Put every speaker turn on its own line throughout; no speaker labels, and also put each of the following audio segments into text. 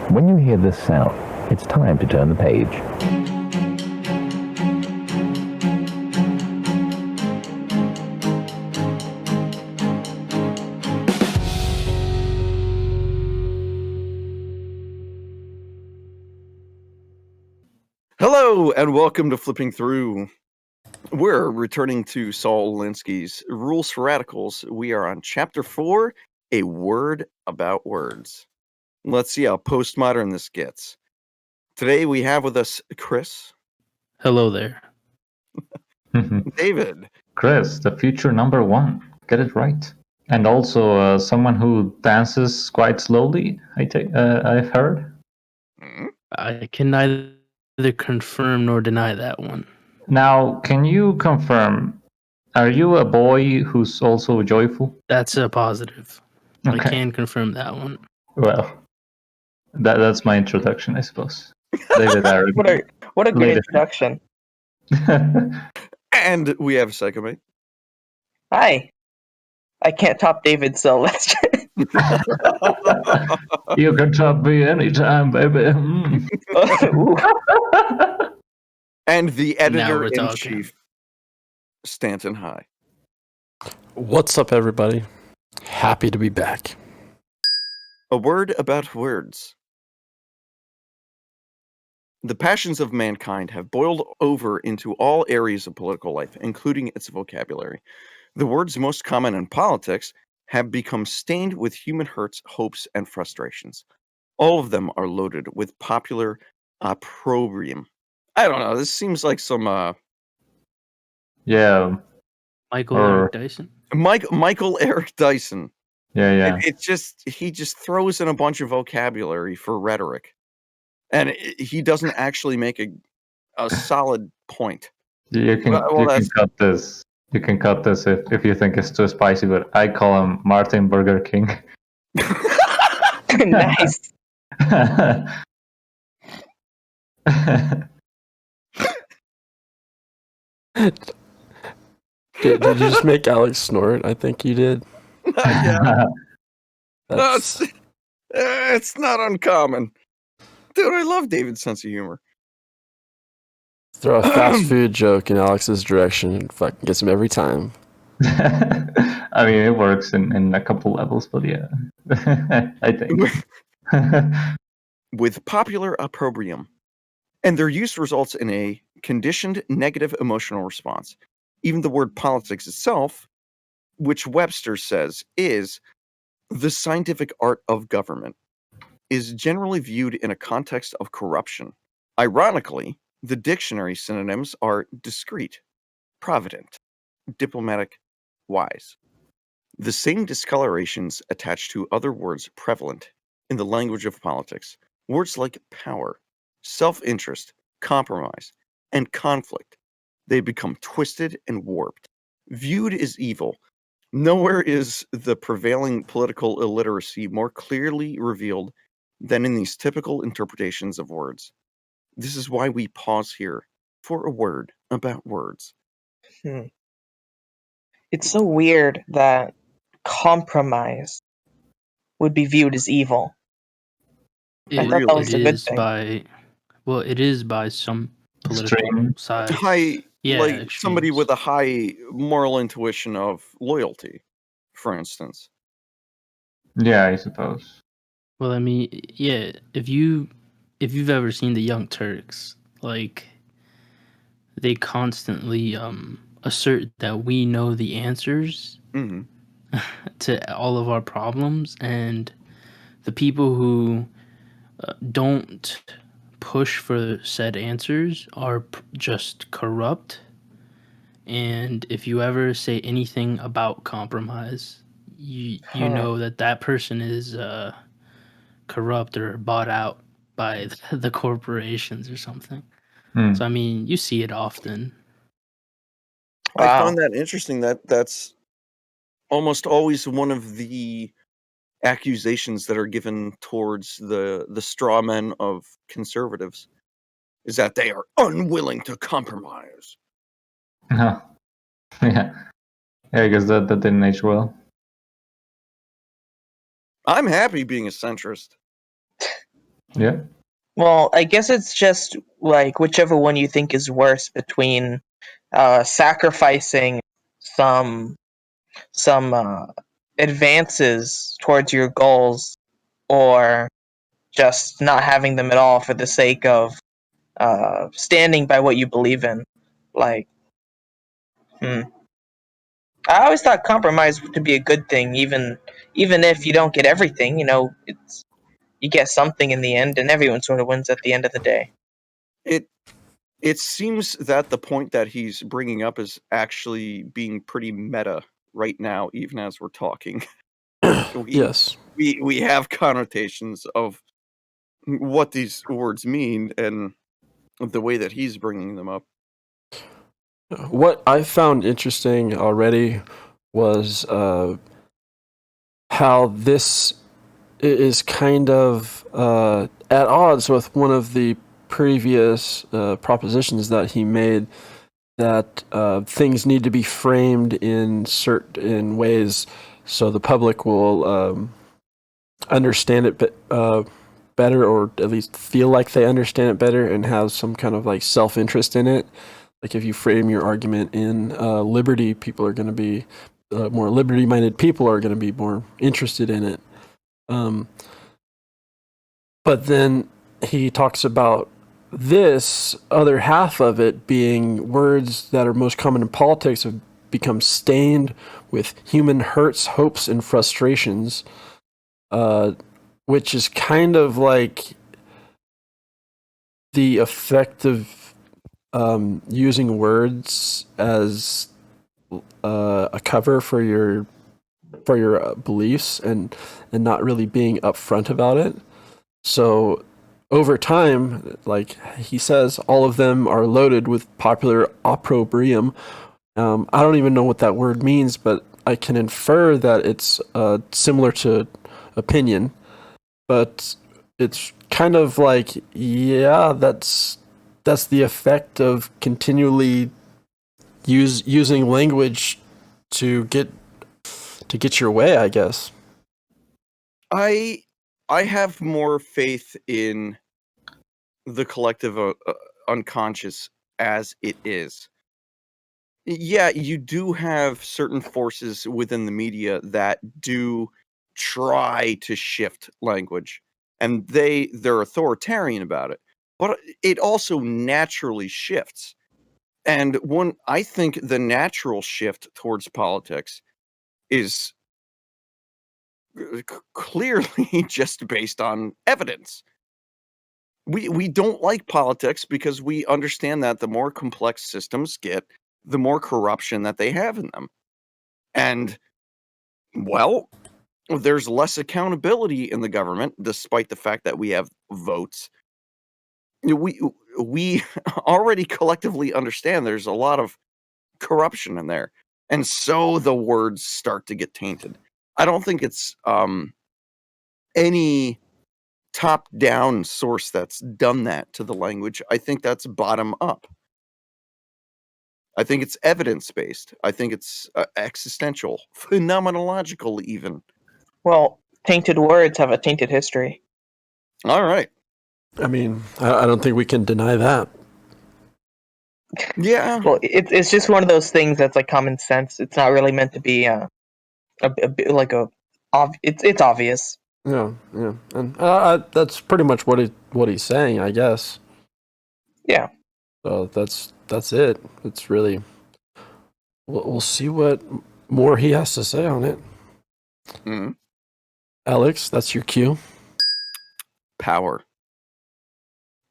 When you hear this sound, it's time to turn the page.
Hello, and welcome to Flipping Through. We're returning to Saul Alinsky's Rules for Radicals. We are on Chapter 4, A Word About Words. Let's see how postmodern this gets. Today we have with us Chris.
Hello there.
David.
Chris, the future number one. Get it right. And also someone who dances quite slowly, I've heard.
I can neither confirm nor deny that one.
Now, can you confirm, are you a boy who's also joyful?
That's a positive.
Okay.
I can confirm that one.
Well, that's my introduction, I suppose. David,
What a good introduction.
And we have Psychomate.
Hi. I can't top David, so let's
You can top me anytime, baby.
And the
Now we're
editor-in-chief, Stanton. Hi.
What's up, everybody? Happy to be back.
A word about words. The passions of mankind have boiled over into all areas of political life, including its vocabulary. The words most common in politics have become stained with human hurts, hopes, and frustrations. All of them are loaded with popular opprobrium. I don't know, this seems like some...
Yeah.
Michael Eric Dyson?
Michael Eric Dyson.
Yeah.
He just throws in a bunch of vocabulary for rhetoric. And he doesn't actually make a solid point.
You can cut this. You can cut this if you think it's too spicy, but I call him Martin Burger King.
Nice.
Did you just make Alex snort? I think you did.
Yeah. It's not uncommon. Dude, I love David's sense of humor.
Throw a fast food joke in Alex's direction and fucking gets him every time.
I mean, it works in a couple levels, but yeah. I think.
With popular opprobrium. And their use results in a conditioned negative emotional response. Even the word politics itself, which Webster says is the scientific art of government, is generally viewed in a context of corruption. Ironically, the dictionary synonyms are discreet, provident, diplomatic, wise. The same discolorations attach to other words prevalent in the language of politics. Words like power, self-interest, compromise, and conflict. They become twisted and warped. Viewed as evil, nowhere is the prevailing political illiteracy more clearly revealed than in these typical interpretations of words. This is why we pause here for a word about words.
It's so weird that compromise would be viewed as evil. I thought that was a good thing.
It is by some political sides.
Like somebody with a high moral intuition of loyalty, for instance.
Yeah, I suppose.
Well, I mean, yeah, if you've ever seen the Young Turks, like, they constantly assert that we know the answers to all of our problems, and the people who don't push for said answers are just corrupt. And if you ever say anything about compromise, you know that person is corrupt or bought out by the corporations or something. So I mean, you see it often.
Wow. I found that interesting. That's almost always one of the accusations that are given towards the straw men of conservatives, is that they are unwilling to compromise.
Yeah, I guess that didn't age well.
I'm happy being a centrist.
Yeah.
Well, I guess it's just like whichever one you think is worse between sacrificing some advances towards your goals or just not having them at all for the sake of standing by what you believe in. Like, I always thought compromise to be a good thing, even if you don't get everything. You get something in the end, and everyone sort of wins at the end of the day.
It seems that the point that he's bringing up is actually being pretty meta right now, even as we're talking.
Yes.
We have connotations of what these words mean and the way that he's bringing them up.
What I found interesting already was how this is kind of at odds with one of the previous propositions that he made, that things need to be framed in certain ways so the public will understand it better, or at least feel like they understand it better and have some kind of like self-interest in it. Like if you frame your argument in liberty, people are going to be more liberty-minded people are going to be more interested in it. But then he talks about this other half of it being words that are most common in politics have become stained with human hurts, hopes, and frustrations, which is kind of like the effect of using words as a cover for your beliefs and not really being upfront about it. So over time, like he says, all of them are loaded with popular opprobrium. I don't even know what that word means, but I can infer that it's similar to opinion. But it's kind of like, yeah, that's the effect of continually using language to get your way, I guess.
I have more faith in the collective unconscious as it is. Yeah, you do have certain forces within the media that do try to shift language, and they're authoritarian about it. But it also naturally shifts. And I think the natural shift towards politics is clearly just based on evidence. We don't like politics because we understand that the more complex systems get, the more corruption that they have in them. And, well, there's less accountability in the government, despite the fact that we have votes. We already collectively understand there's a lot of corruption in there. And so the words start to get tainted. I don't think it's any top-down source that's done that to the language. I think that's bottom-up. I think it's evidence-based. I think it's existential, phenomenological even.
Well, tainted words have a tainted history.
All right.
I mean, I don't think we can deny that.
Yeah.
Well, it's just one of those things that's like common sense. It's not really meant to be it's obvious.
Yeah, and that's pretty much what he's saying, I guess.
Yeah.
So that's it. It's really we'll see what more he has to say on it.
Mm-hmm.
Alex, that's your cue.
Power.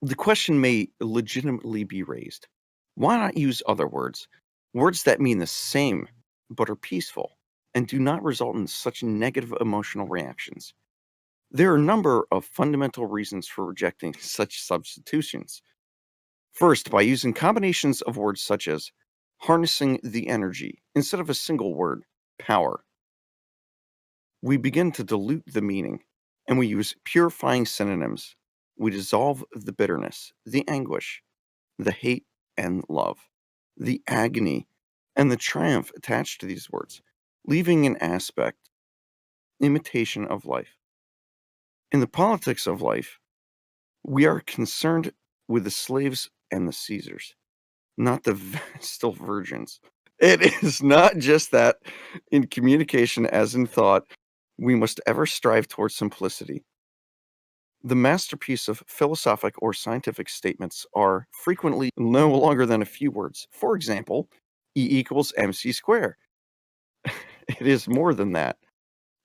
The question may legitimately be raised. Why not use other words? Words that mean the same, but are peaceful, and do not result in such negative emotional reactions. There are a number of fundamental reasons for rejecting such substitutions. First, by using combinations of words such as harnessing the energy instead of a single word, power. We begin to dilute the meaning, and we use purifying synonyms. We dissolve the bitterness, the anguish, the hate and love, the agony, and the triumph attached to these words, leaving an aspect, imitation of life. In the politics of life, We are concerned with the slaves and the Caesars, not the Vestal virgins. It is not just that in communication as in thought, we must ever strive towards simplicity. The masterpiece of philosophic or scientific statements are frequently no longer than a few words. For example, E equals mc squared. It is more than that.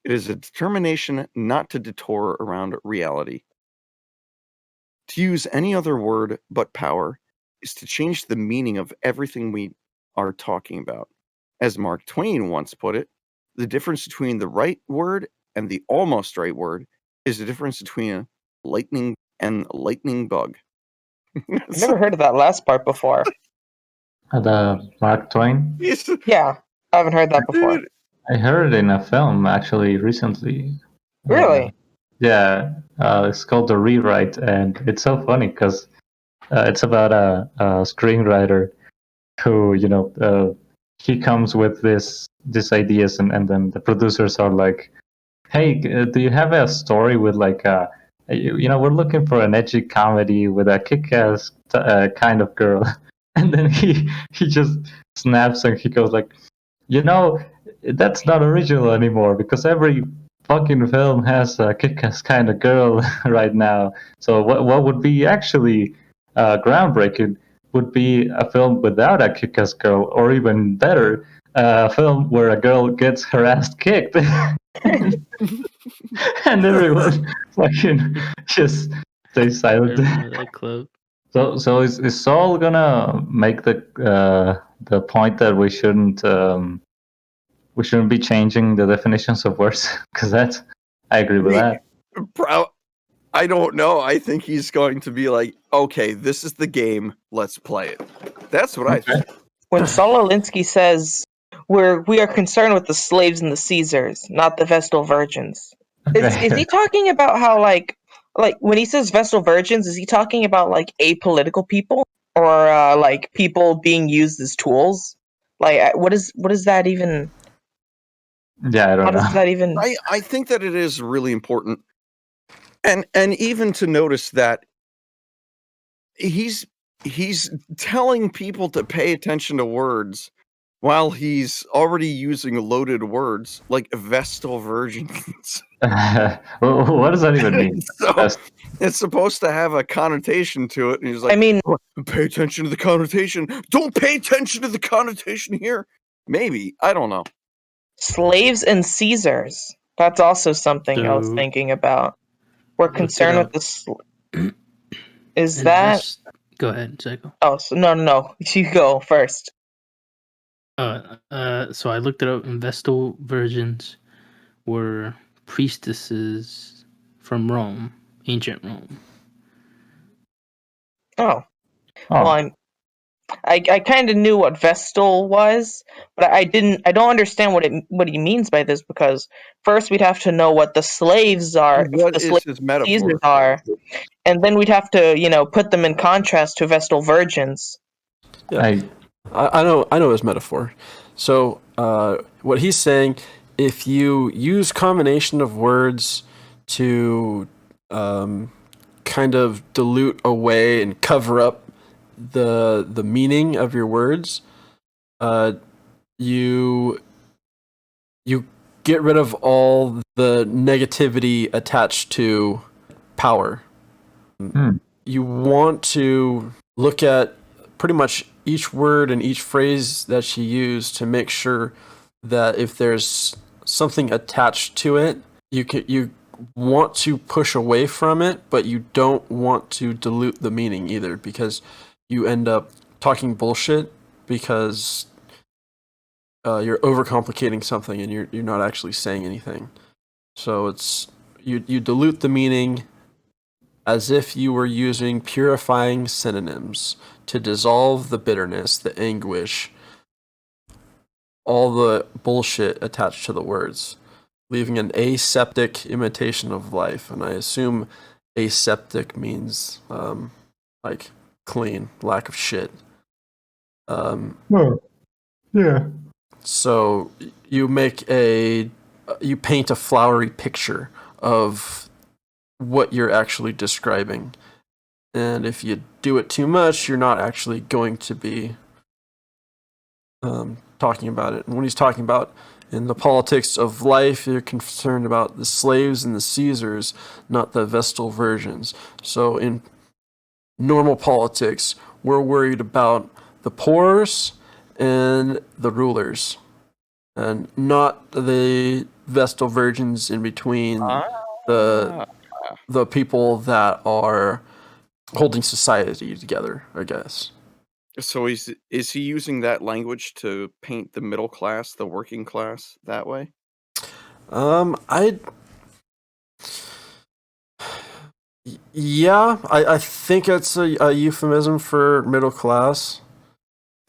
It is a determination not to detour around reality. To use any other word but power is to change the meaning of everything we are talking about. As Mark Twain once put it, the difference between the right word and the almost right word is the difference between lightning and lightning bug.
I've never heard of that last part before.
The Mark Twain.
Yeah, I haven't heard that before.
Dude,
I heard it in a film actually recently.
Really?
Yeah, it's called The Rewrite, and it's so funny because it's about a screenwriter who, he comes with these ideas, and then the producers are like, "Hey, do you have a story with like we're looking for an edgy comedy with a kick-ass kind of girl," and then he just snaps and he goes like, that's not original anymore because every fucking film has a kick-ass kind of girl right now. So what would be actually groundbreaking would be a film without a kick-ass girl, or even better, a film where a girl gets her ass kicked. And everyone fucking just stays
I
silent.
remember that clip.
So is Saul gonna make the point that we shouldn't be changing the definitions of words? Because I agree with that.
I don't know. I think he's going to be like, okay, this is the game. Let's play it. That's what I think.
When Saul Alinsky says we are concerned with the slaves and the Caesars, not the Vestal virgins. Is he talking about how like when he says Vestal virgins, is he talking about like apolitical people or like people being used as tools? Like what is that even?
Yeah, I don't
How
know.
does that even?
I think that it is really important, and even to notice that he's telling people to pay attention to words while he's already using loaded words like Vestal virgins.
What does that even mean?
So it's supposed to have a connotation to it, and he's like,
I mean,
pay attention to the connotation. Don't pay attention to the connotation here. Maybe, I don't know.
slaves and Caesars. That's also something I was
So-
thinking about. We're
Look it
concerned with
up.
the. Is that?
Go ahead, Psycho.
Oh, so no. You go first.
So I looked it up, and Vestal virgins were priestesses from Rome, ancient Rome.
Oh.
Oh,
Well, I kind of knew what Vestal was, but I don't understand what he means by this, because first we'd have to know what the slaves are,
What
the
is
slaves
his metaphor?
Caesars are, and then we'd have to put them in contrast to Vestal virgins.
Yeah. I know his metaphor. So what he's saying, if you use combination of words to kind of dilute away and cover up the meaning of your words, you get rid of all the negativity attached to power. You want to look at pretty much each word and each phrase that she used to make sure that if there's something attached to it, you want to push away from it, but you don't want to dilute the meaning either, because you end up talking bullshit because you're overcomplicating something and you're not actually saying anything. So it's you dilute the meaning as if you were using purifying synonyms to dissolve the bitterness, the anguish, all the bullshit attached to the words, leaving an aseptic imitation of life. And I assume aseptic means like clean, lack of shit.
Yeah.
So you paint a flowery picture of what you're actually describing, And if you do it too much, you're not actually going to be talking about it. And when he's talking about in the politics of life, you're concerned about the slaves and the Caesars, not the Vestal virgins. So in normal politics, we're worried about the poors and the rulers, and not the Vestal virgins in between the people that are holding society together, I guess.
So is he using that language to paint the middle class, the working class, that way?
I think it's a euphemism for middle class,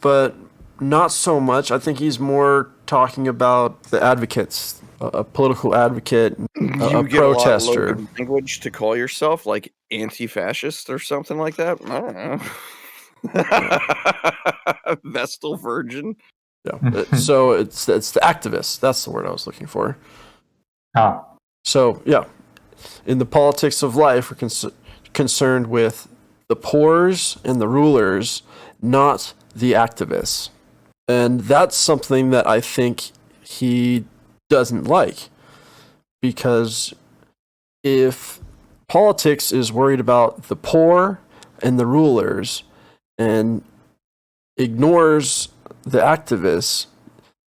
but not so much. I think he's more talking about the advocates, a political advocate,
You
a
get a lot of
protester.
loaded language to call yourself, like anti-fascist or something like that. I don't know. Vestal virgin.
Yeah. So it's the activist. That's the word I was looking for.
Ah.
So yeah, in the politics of life, we're concerned with the poors and the rulers, not the activists. And that's something that I think he doesn't like. Because if politics is worried about the poor and the rulers and ignores the activists,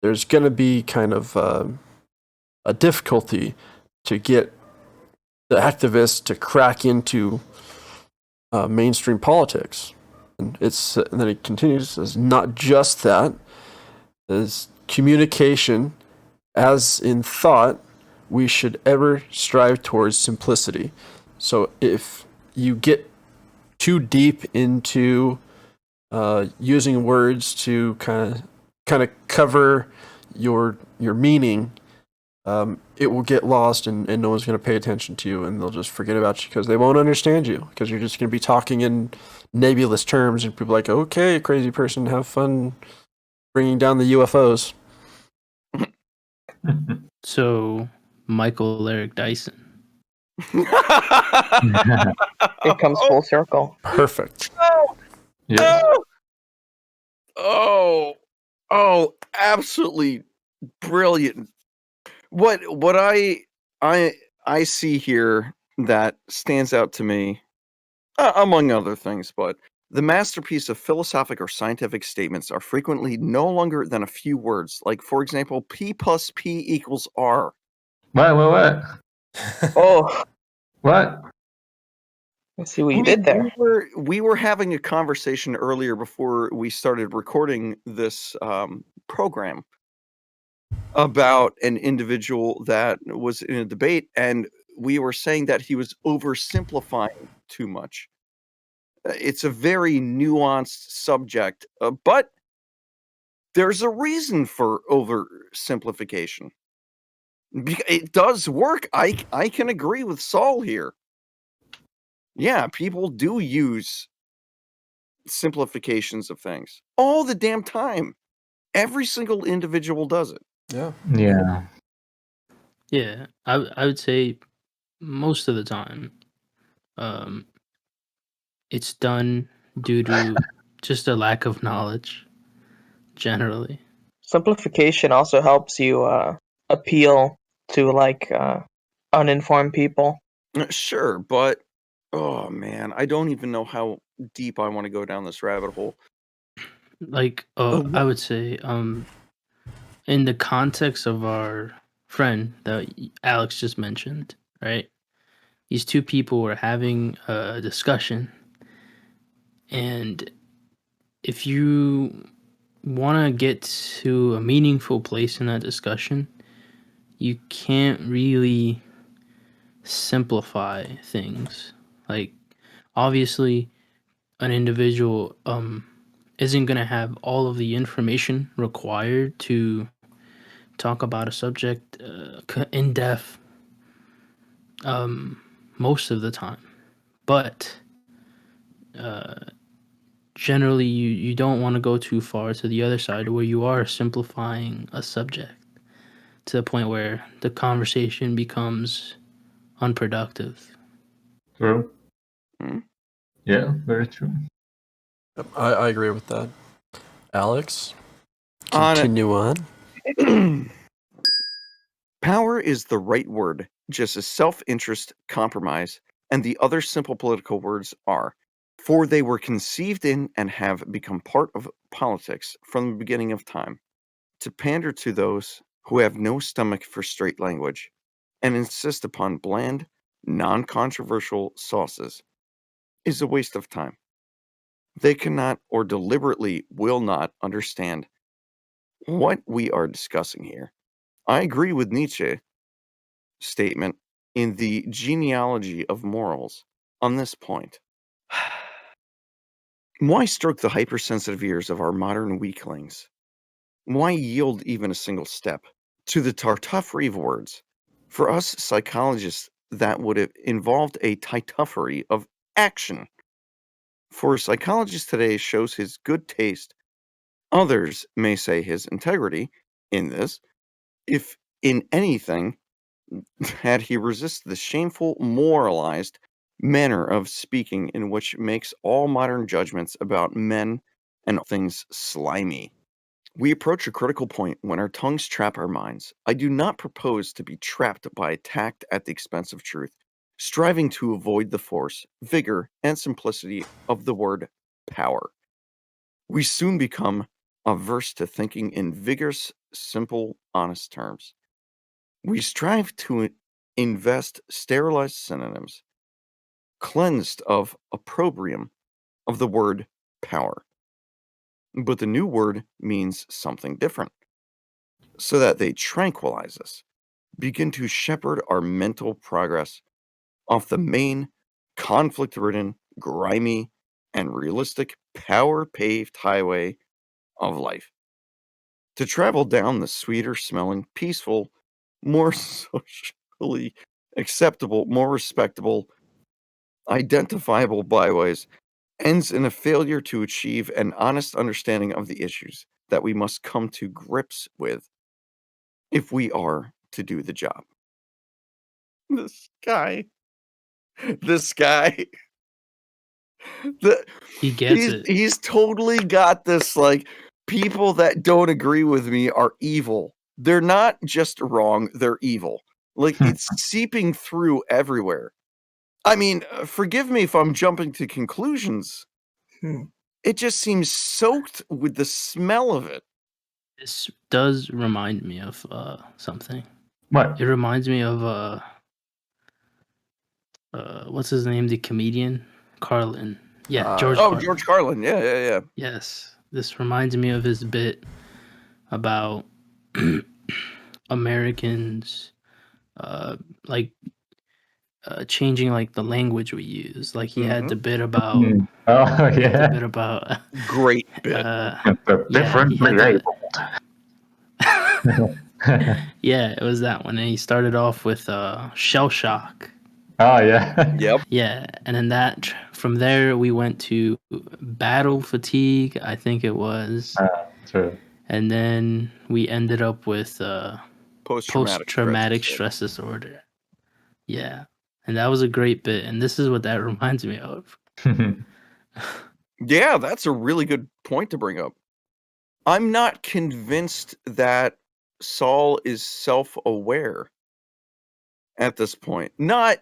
there's going to be kind of a difficulty to get the activists to crack into mainstream politics. And then it continues as not just that, as communication, as in thought, we should ever strive towards simplicity. So if you get too deep into using words to kind of cover your meaning, it will get lost and no one's going to pay attention to you, and they'll just forget about you because they won't understand you, because you're just going to be talking in nebulous terms, and people are like, okay, crazy person, have fun bringing down the UFOs.
So, Michael Eric Dyson.
It comes full circle.
Perfect.
Yes.
Oh, absolutely brilliant. What I see here that stands out to me, among other things, but the masterpiece of philosophic or scientific statements are frequently no longer than a few words. Like, for example, P plus P equals R.
What?
Oh,
What?
let's see what you did there.
We were having a conversation earlier before we started recording this program about an individual that was in a debate, and we were saying that he was oversimplifying too much. It's a very nuanced subject, but there's a reason for oversimplification. It does work. I can agree with Saul here. Yeah, people do use simplifications of things all the damn time. Every single individual does it.
Yeah.
Yeah.
Yeah, I would say most of the time, it's done due to just a lack of knowledge, generally.
Simplification also helps you appeal to uninformed people.
Sure, but oh man, I don't even know how deep I want to go down this rabbit hole.
Like, I would say, in the context of our friend that Alex just mentioned, right? These two people were having a discussion, and if you want to get to a meaningful place in that discussion, you can't really simplify things. Like, obviously, an individual isn't going to have all of the information required to talk about a subject in depth most of the time, but generally you don't want to go too far to the other side where you are simplifying a subject to the point where the conversation becomes unproductive.
True. Yeah, very true.
I agree with that. Alex,
On it.
continue on.
Power is the right word, just as self-interest, compromise, and the other simple political words are, for they were conceived in and have become part of politics from the beginning of time, to pander to those who have no stomach for straight language, and insist upon bland, non-controversial sauces, is a waste of time. They cannot or deliberately will not understand what we are discussing here. I agree with Nietzsche's statement in the genealogy of morals on this point. Why stroke the hypersensitive ears of our modern weaklings? Why yield even a single step to the tartuffery of words? For us psychologists, that would have involved a tartuffery of action. For a psychologist today shows his good taste. Others may say his integrity in this, if in anything, had he resisted the shameful, moralized manner of speaking in which makes all modern judgments about men and things slimy. We approach a critical point when our tongues trap our minds. I do not propose to be trapped by tact at the expense of truth, striving to avoid the force, vigor, and simplicity of the word power. We soon become averse to thinking in vigorous, simple, honest terms. We strive to invest sterilized synonyms, cleansed of opprobrium of the word power. But the new word means something different, so that they tranquilize us, begin to shepherd our mental progress off the main, conflict-ridden, grimy, and realistic, power-paved highway of life. To travel down the sweeter smelling, peaceful, more socially acceptable, more respectable, identifiable byways ends in a failure to achieve an honest understanding of the issues that we must come to grips with if we are to do the job. This guy, the,
He gets it.
he's totally got this, like, people that don't agree with me are evil. They're not just wrong, they're evil. Like, it's seeping through everywhere. I mean, forgive me if I'm jumping to conclusions. It just seems soaked with the smell of it.
This does remind me of something.
What?
It reminds me of what's his name? The comedian Carlin. Yeah, George.
Oh,
Carlin.
George Carlin. Yeah.
Yes, this reminds me of his bit about Americans, like changing like the language we use. Like he had the bit about.
Oh yeah.
The bit about.
Great bit.
Differently able.
Yeah, it was that one, and he started off with shell shock.
Oh yeah.
Yep.
Yeah, and then from there we went to battle fatigue, I think it was.
True.
And then we ended up with post-traumatic stress disorder. Yeah, and that was a great bit, and this is what that reminds me of.
Yeah, that's a really good point to bring up. I'm not convinced that Saul is self-aware at this point. Not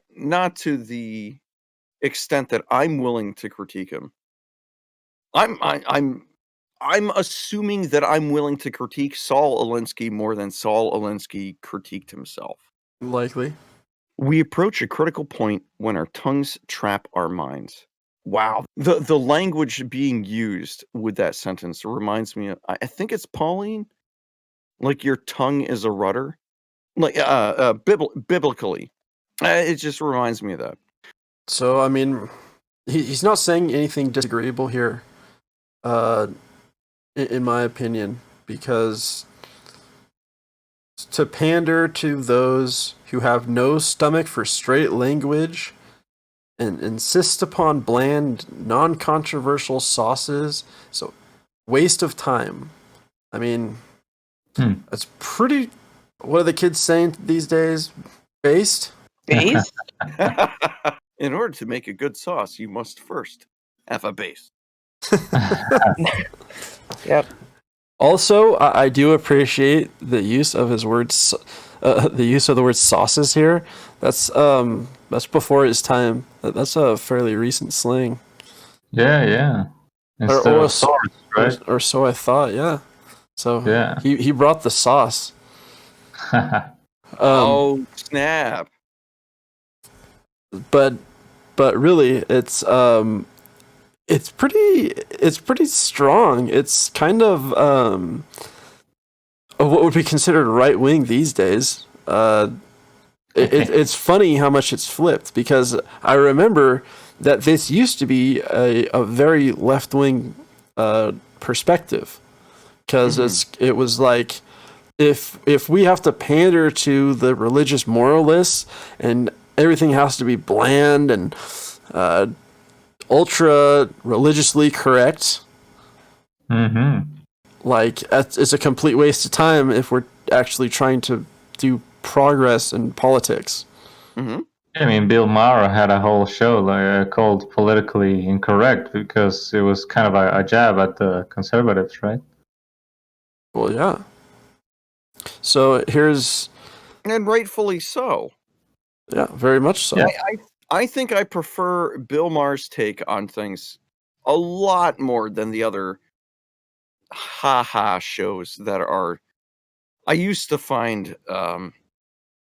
to the extent that I'm willing to critique him. I'm assuming that I'm willing to critique Saul Alinsky more than Saul Alinsky critiqued himself.
Likely.
We approach a critical point when our tongues trap our minds. Wow. The language being used with that sentence reminds me of, I think it's Pauline. Like your tongue is a rudder. Like biblically. It just reminds me of that.
So, I mean, he's not saying anything disagreeable here, in my opinion, because to pander to those who have no stomach for straight language and insist upon bland, non-controversial sauces, so waste of time. I mean, that's pretty, what are the kids saying these days? Based?
Based?
In order to make a good sauce, you must first have a base.
Yep.
Also, I do appreciate the use of his words, the use of the word sauces here. That's before his time. That's a fairly recent slang.
Yeah. Instead
Or
of sauce, right?
or so I thought. Yeah. So
Yeah.
he brought the sauce.
Oh, snap.
But really, it's pretty strong. It's kind of what would be considered right wing these days. It's funny how much it's flipped, because I remember that this used to be a very left wing perspective, because it was like, if we have to pander to the religious moralists and everything has to be bland and ultra religiously correct, like, it's a complete waste of time if we're actually trying to do progress in politics.
Mm-hmm.
I mean, Bill Maher had a whole show called Politically Incorrect, because it was kind of a jab at the conservatives, right?
Well, yeah. So here's...
And rightfully so.
Yeah, very much so.
Yeah.
I think I prefer Bill Maher's take on things a lot more than the other ha-ha shows that are, I used to find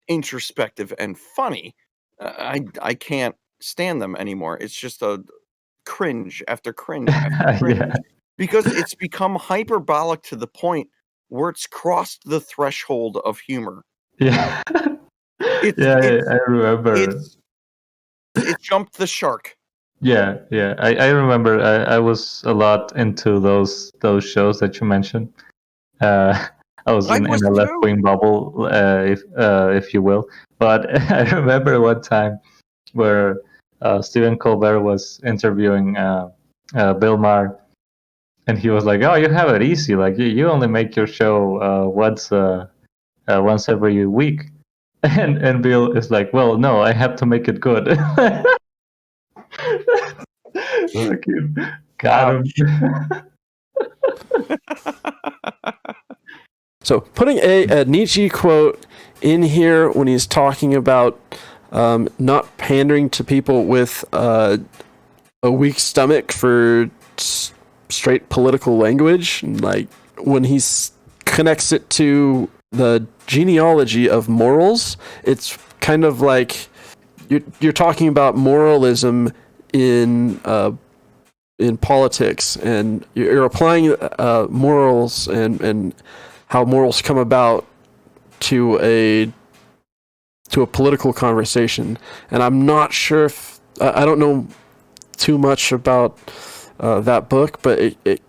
introspective and funny. I can't stand them anymore. It's just a cringe after cringe after cringe.
Yeah.
Because it's become hyperbolic to the point where it's crossed the threshold of humor.
Yeah.
It's-
I remember.
It jumped the shark.
Yeah. I remember. I was a lot into those shows that you mentioned. I was in a left wing bubble, if you will. But I remember one time where Stephen Colbert was interviewing Bill Maher, and he was like, "Oh, you have it easy. Like you only make your show once every week." And Bill is like, "Well, no, I have to make it good." Fucking got him.
So putting a Nietzsche quote in here when he's talking about not pandering to people with a weak stomach for straight political language, like when he connects it to the genealogy of morals, it's kind of like you're talking about moralism in politics, and you're applying morals and how morals come about to a political conversation. And I'm not sure if I don't know too much about that book, but it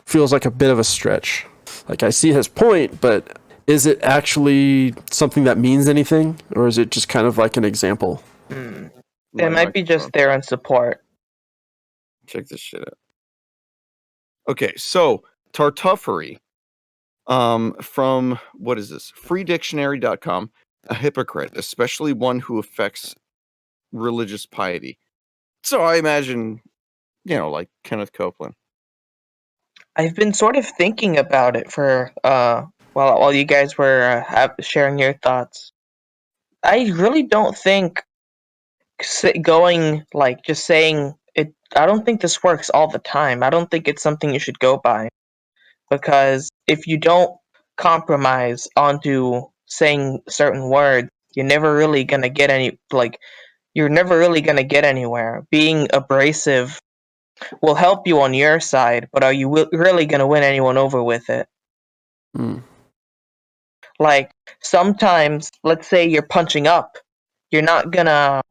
feels like a bit of a stretch. Like, I see his point, but is it actually something that means anything, or is it just kind of like an example?
It might be just there in support.
Check this shit out. Okay, so Tartuffery, from, what is this? freedictionary.com, a hypocrite, especially one who affects religious piety. So I imagine, like Kenneth Copeland.
I've been sort of thinking about it for while you guys were sharing your thoughts. I really don't think going like just saying it. I don't think this works all the time. I don't think it's something you should go by, because if you don't compromise onto saying certain words, you're never really gonna get you're never really gonna get anywhere. Being abrasive will help you on your side, but are you really gonna win anyone over with it? Like, sometimes, let's say you're punching up, you're not gonna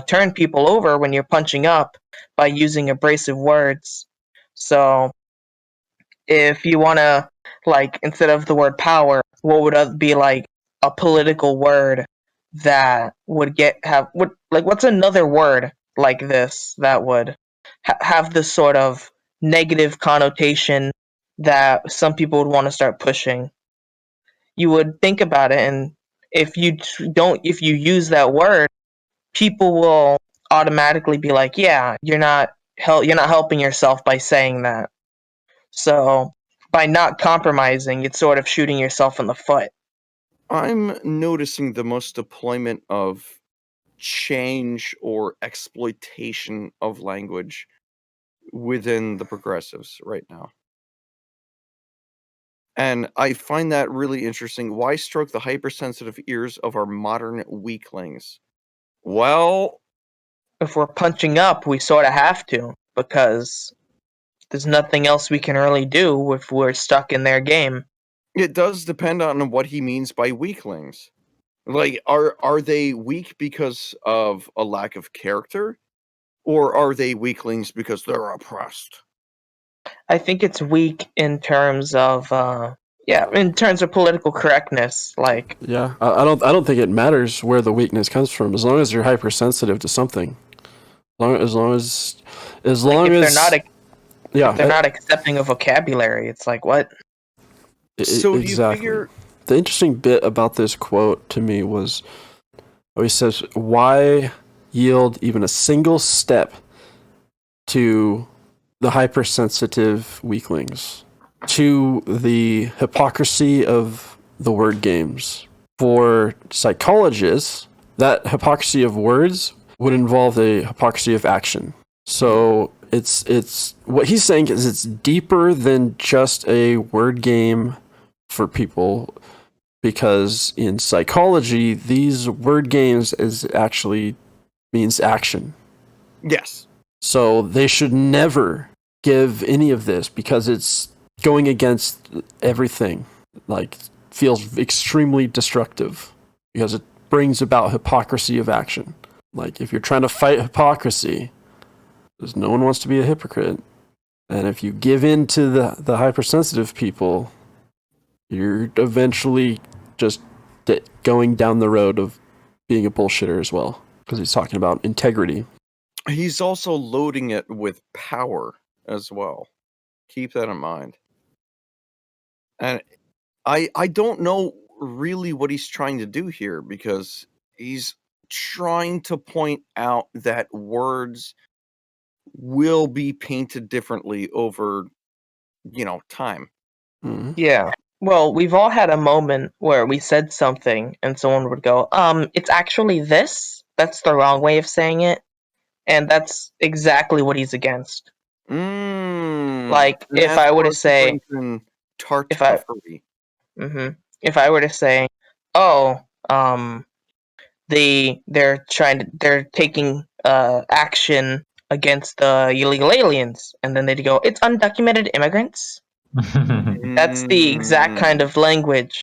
turn people over when you're punching up by using abrasive words. So if you wanna, instead of the word power, what would be like a political word that would what's another word like this that would have this sort of negative connotation that some people would want to start pushing? You would think about it, and if you use that word, people will automatically be like, yeah, you're not helping yourself by saying that. So by not compromising, it's sort of shooting yourself in the foot.
I'm noticing the most deployment of change or exploitation of language within the progressives right now. And I find that really interesting. Why stroke the hypersensitive ears of our modern weaklings? Well,
If we're punching up, we sort of have to, because there's nothing else we can really do if we're stuck in their game.
it does depend on what he means by weaklings. Like, are they weak because of a lack of character? Or are they weaklings because they're oppressed?
I think it's weak in terms of in terms of political correctness. Like,
Yeah, I don't think it matters where the weakness comes from, as long as you're hypersensitive to something. As long as
if they're not accepting of vocabulary, it's like, what?
So do you
exactly.
figure
The interesting bit about this quote to me was, he says, "Why yield even a single step to the hypersensitive weaklings, to the hypocrisy of the word games? For psychologists, that hypocrisy of words would involve the hypocrisy of action." So it's what he's saying is it's deeper than just a word game for people, because in psychology, these word games is actually means action.
yes.
So they should never give any of this, because it's going against everything. Like, feels extremely destructive because it brings about hypocrisy of action. Like, if you're trying to fight hypocrisy, because no one wants to be a hypocrite, and if you give in to the hypersensitive people, you're eventually just going down the road of being a bullshitter as well, because he's talking about integrity.
He's also loading it with power as well. Keep that in mind. And I don't know really what he's trying to do here, because he's trying to point out that words will be painted differently over, time.
Mm-hmm.
Yeah. Well, we've all had a moment where we said something and someone would go, it's actually this. That's the wrong way of saying it. And that's exactly what he's against. Like,
And
if
that's
I were
where
to
he
say,
brings in tart
if I,
puffery.
if I were to say, oh, they're taking action against the illegal aliens, and then they'd go, it's undocumented immigrants. That's the exact kind of language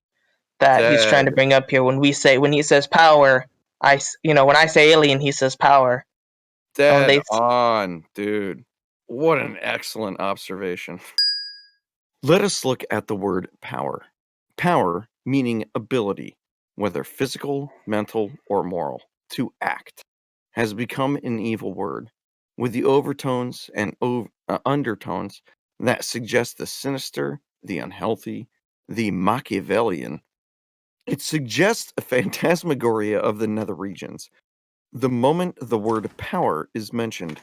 that he's trying to
Dead.
bring up here. When he says power, when I say alien, he says power. And
Dead
they
on, dude. What an excellent observation. Let us look at the word power. Power meaning ability, whether physical, mental, or moral, to act, has become an evil word, with the overtones and undertones that suggest the sinister, the unhealthy, the Machiavellian. It suggests a phantasmagoria of the nether regions. The moment the word power is mentioned,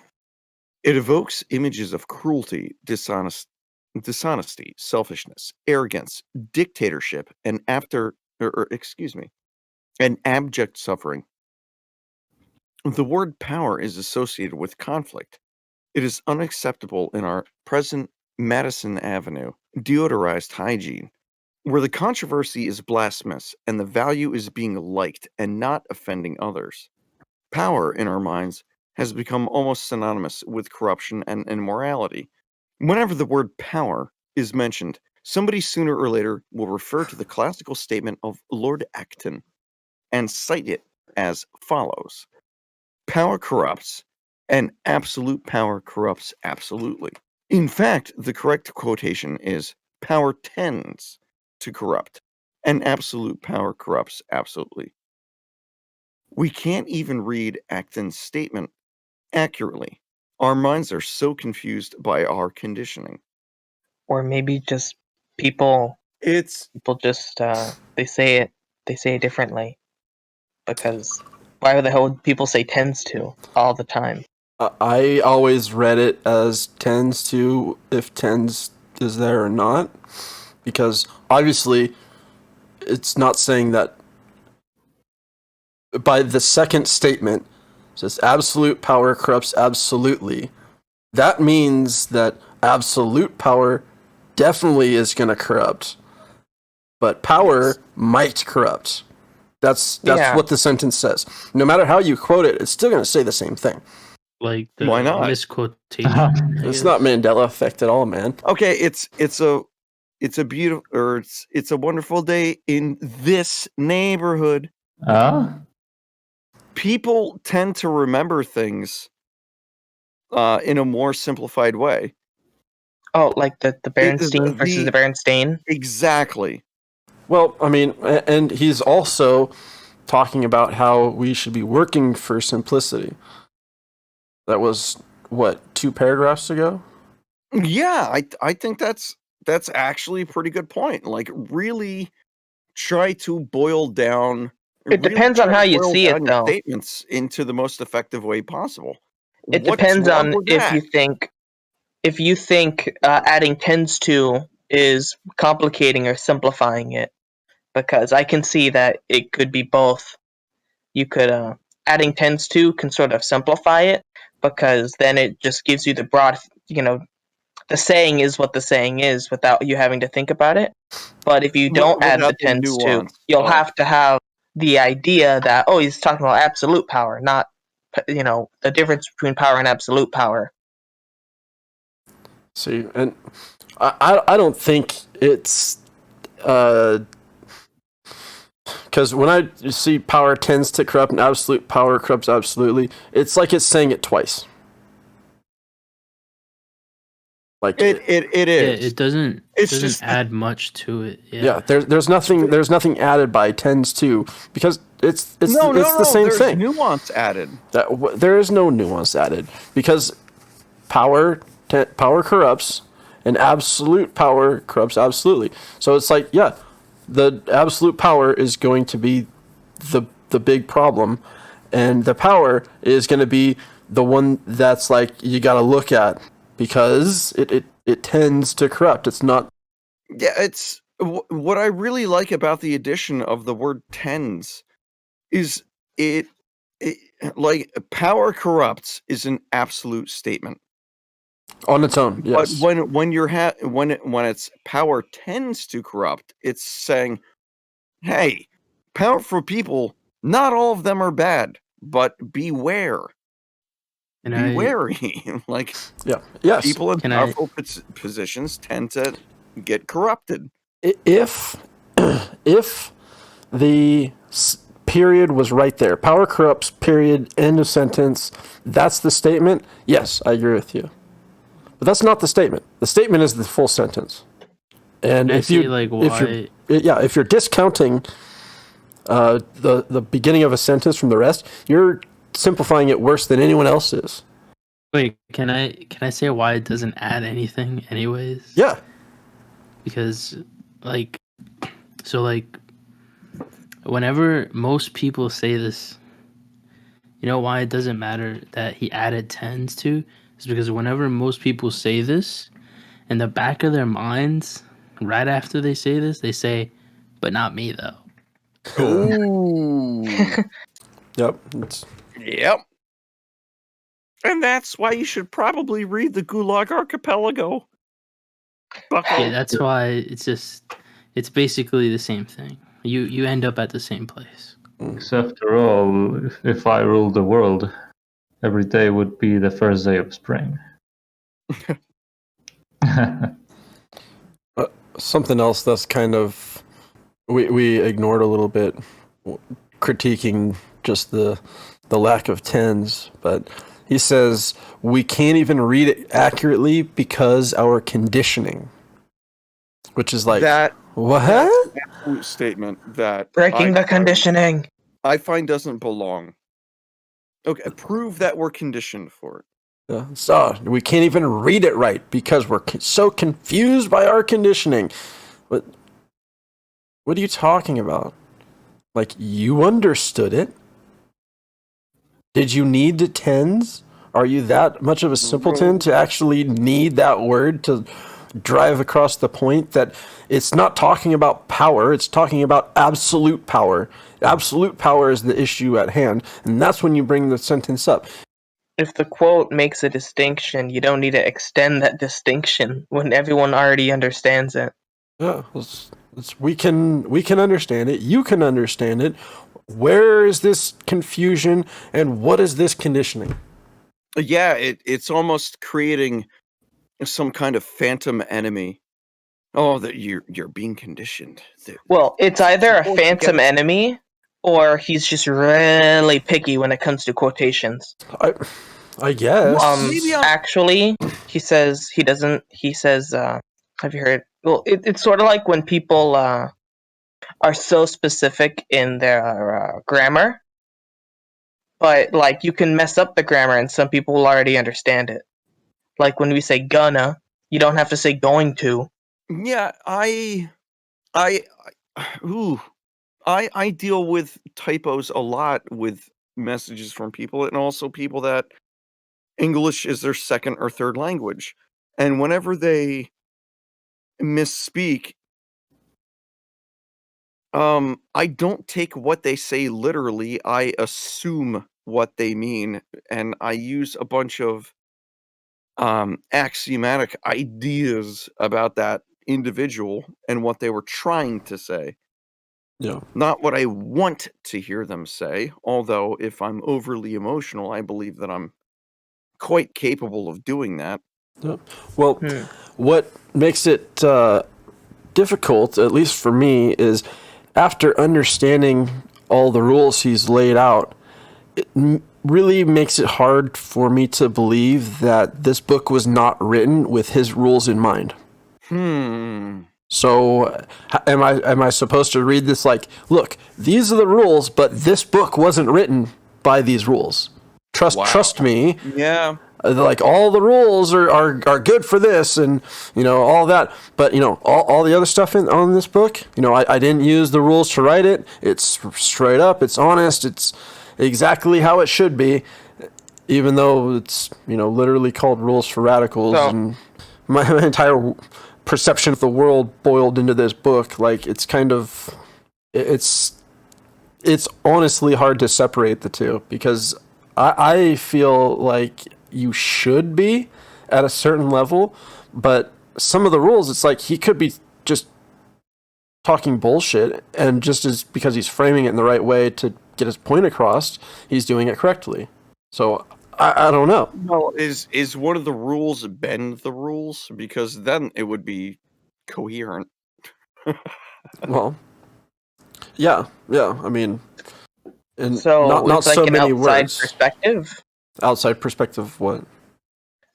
it evokes images of cruelty, dishonesty, selfishness, arrogance, dictatorship, and and abject suffering. The word power is associated with conflict. It is unacceptable in our present Madison Avenue deodorized hygiene, where the controversy is blasphemous and the value is being liked and not offending others. Power, in our minds, has become almost synonymous with corruption and immorality. Whenever the word power is mentioned, somebody sooner or later will refer to the classical statement of Lord Acton and cite it as follows: power corrupts, and absolute power corrupts absolutely. In fact, the correct quotation is power tends to corrupt, and absolute power corrupts absolutely. We can't even read Acton's statement accurately. Our minds are so confused by our conditioning.
or maybe just people
It's
just they say it differently because Why the hell would people say tends to all the time?
I always read it as tends to, if tends is there or not, because obviously it's not saying that. By the second statement, it says absolute power corrupts absolutely. That means that absolute power definitely is going to corrupt, but power might corrupt. That's what the sentence says. No matter how you quote it, it's still going to say the same thing.
Like the
Why not?
misquotation.
It's not Mandela effect at all, man.
Okay, it's a beautiful, or it's a wonderful day in this neighborhood. People tend to remember things in a more simplified way.
Oh, like the Berenstein versus the Berenstain?
Exactly.
Well, I mean, and he's also talking about how we should be working for simplicity. That was, what, 2 paragraphs ago?
Yeah, I think that's actually a pretty good point. Like, really try to boil down.
It depends on how you see it, though.
Statements into the most effective way possible.
It depends on if you think adding tends to is complicating or simplifying it, because I can see that it could be both. You could adding tends to can sort of simplify it, because then it just gives you the broad, the saying is what the saying is without you having to think about it. But if you don't add the tends to, you'll have to have the idea that, oh, he's talking about absolute power, not, the difference between power and absolute power.
See, and I don't think it's because when I see power tends to corrupt and absolute power corrupts absolutely, it's like it's saying it twice. Like
it is.
Yeah, it doesn't. It doesn't add much to it. Yeah.
There's nothing added by tends to, because it's the same thing.
There's nuance added.
There is no nuance added, because power corrupts and absolute power corrupts absolutely. So it's like, yeah, the absolute power is going to be the big problem, and the power is going to be the one that's like you got to look at, because it tends to corrupt. It's not.
Yeah, it's what I really like about the addition of the word tends is it like power corrupts is an absolute statement
on its own. Yes.
But when it's power tends to corrupt, it's saying, hey, powerful people, not all of them are bad, but beware.
And
be wary. Like,
yes,
people in powerful positions tend to get corrupted.
If the period was right there, power corrupts, period, end of sentence, that's the statement, yes, I agree with you. But that's not the statement. The statement is the full sentence. And if you're discounting the beginning of a sentence from the rest, you're simplifying it worse than anyone else is.
Wait, can I say why it doesn't add anything anyways?
Yeah.
Because whenever most people say this, you know why it doesn't matter that he added tends to? Is because whenever most people say this, in the back of their minds, right after they say this, they say, but not me though.
Ooh.
Yep.
Yep. And that's why you should probably read the Gulag Archipelago.
Yeah, that's why it's basically the same thing. You end up at the same place.
After all, if I ruled the world, every day would be the first day of spring.
Something else that's kind of we ignored a little bit, critiquing just the lack of tens, but he says we can't even read it accurately because our conditioning, which is like
that.
What?
That's an absolute statement that
breaking the conditioning
I find doesn't belong. Okay, prove that we're conditioned for it.
So we can't even read it right because we're so confused by our conditioning. What are you talking about? Like, you understood it. Did you need the tens? Are you that much of a simpleton to actually need that word to drive across the point that it's not talking about power, it's talking about absolute power. Absolute power is the issue at hand, and that's when you bring the sentence up.
If the quote makes a distinction, you don't need to extend that distinction when everyone already understands it.
Yeah, we can understand it. You can understand it. Where is this confusion, and what is this conditioning?
Yeah, it's almost creating some kind of phantom enemy. Oh, that you're being conditioned.
Well, it's either a
Suppose
phantom
against-
enemy, or he's just really picky when it comes to quotations.
I guess.
Maybe I'm-
Actually, he says he doesn't. He says, "Have you heard?" Well, it's sort of like when people are so specific in their grammar, but like you can mess up the grammar, and some people will already understand it. Like when we say "gonna," you don't have to say "going to."
Yeah, I deal with typos a lot with messages from people, and also people that English is their second or third language. And whenever they misspeak, I don't take what they say literally. I assume what they mean, and I use a bunch of axiomatic ideas about that individual and what they were trying to say.
Yeah.
Not what I want to hear them say, although if I'm overly emotional, I believe that I'm quite capable of doing that.
Yeah. Well, what makes it difficult, at least for me, is after understanding all the rules he's laid out, it really makes it hard for me to believe that this book was not written with his rules in mind. So am I supposed to read this like, look, these are the rules, but this book wasn't written by these rules. Trust me.
Yeah.
Like all the rules are good for this, and all that, but all the other stuff on this book, I didn't use the rules to write it. It's straight up, it's honest, it's exactly how it should be, even though it's literally called Rules for Radicals. And my entire perception of the world boiled into this book. Like it's honestly hard to separate the two, because I feel like you should be at a certain level, but some of the rules, it's like he could be just talking bullshit, and just as because he's framing it in the right way to get his point across, he's doing it correctly. So I don't know.
Well, is one of the rules bend the rules? Because then it would be coherent.
Well, yeah. I mean, and
So
not
it's like
so
an
many
outside
words.
perspective.
Outside perspective, what?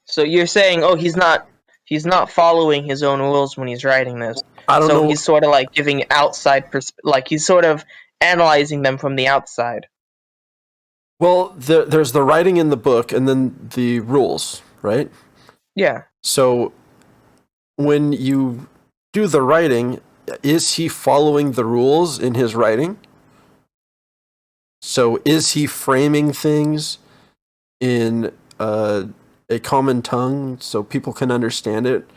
So you're saying, he's not following his own rules when he's writing this.
I don't
so
know.
He's sort of like giving outside like he's sort of analyzing them from the outside.
Well, there's the writing in the book, and then the rules, right?
Yeah.
So when you do the writing, is he following the rules in his writing? So is he framing things in a common tongue so people can understand it